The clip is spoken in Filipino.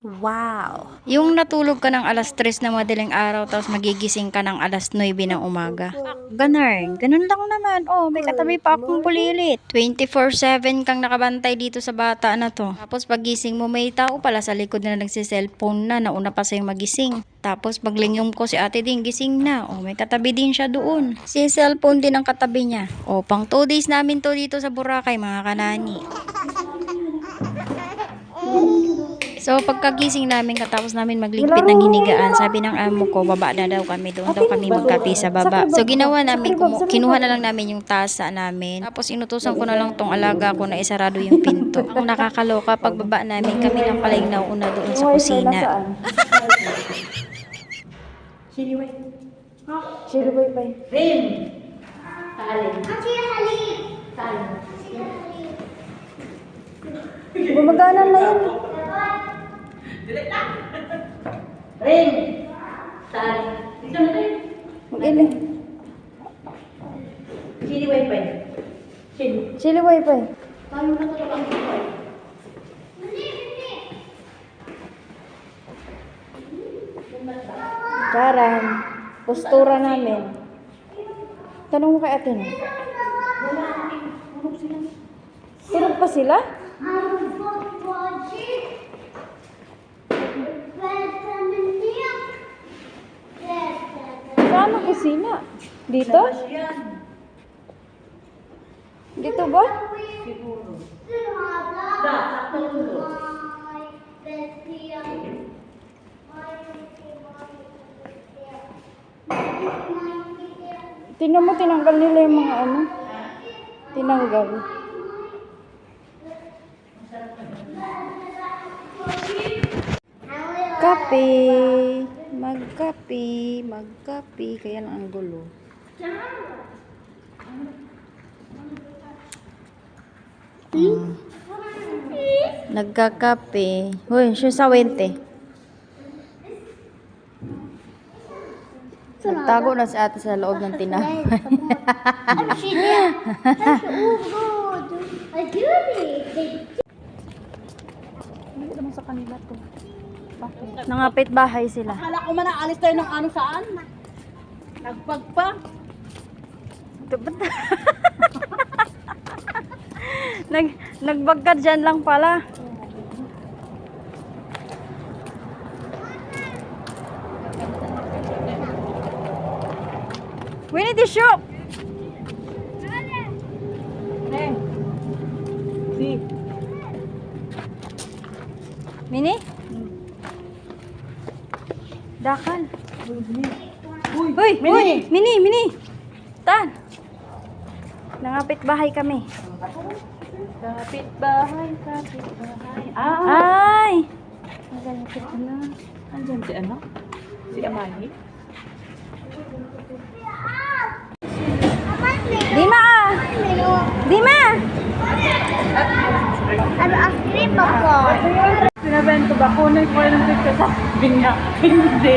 Wow! Yung natulog ka ng alas 3 ng madaling araw tapos magigising ka ng alas 9 ng umaga. Ganun lang naman. Oh, may katabi pa akong pulilit. 24/7 kang nakabantay dito sa bata na to. Tapos pagising mo may tao pala sa likod na nagsiselfone na nauna pa sa'yo magising. Tapos paglingom ko si ate din gising na. Oh, may katabi din siya doon. Si cellphone din ang katabi niya. Oh, pang 2 days namin to dito sa Boracay mga kanani. So, pagkagising namin, katapos namin magligpit ng hinigaan, sabi ng amo ko, baba na daw kami, doon daw kami magkape sa baba. So, ginawa namin, kinuha na lang namin yung tasa namin. Tapos, inutusan ko na lang tong alaga ko na isarado yung pinto. Ang nakakaloka, pagbaba namin, kami lang pala yung nauuna doon sa kusina. Chiliway. Chiliway pa. Rim. Talin. Talin. Gumagana na yan. Ring. Talin. Dito na tayo. Mag-iling. Chiliway pa. Chiliway pa. Tayo na talaga ang buhay. Karan. Postura namin. Tanong mo kay ate na. Tulog pa sila? Saan ang kusina? Dito? Dito ba? Siguro. Sakto tulo. Tingnan mo, tinanggal nila yung mga ano. Tinanggal. Kape. Magkape. Magkape. Kaya lang ang gulo. Nagkakape. Hoy, siya sa wente. Nagtago na si ate sa loob ng tinapay. Hindi naman sa kanila to. Nangapit bahay sila. Akala ko man naalis tayo ng ano saan? Nagpag pa. Nagbagkad dyan lang pala. We need to shop. Eh. Si. Mini? Dakan. Hoy, Mini. Mini. Tan. Nangapit bahay kami. Kapit bahay. Ay. Naglalapit na. Andyan si ano? Si Amani? Dima. Dima. Ano ang cream ako? Sinabihan ko ba? Kunay ko ng picture sa binya. Hindi.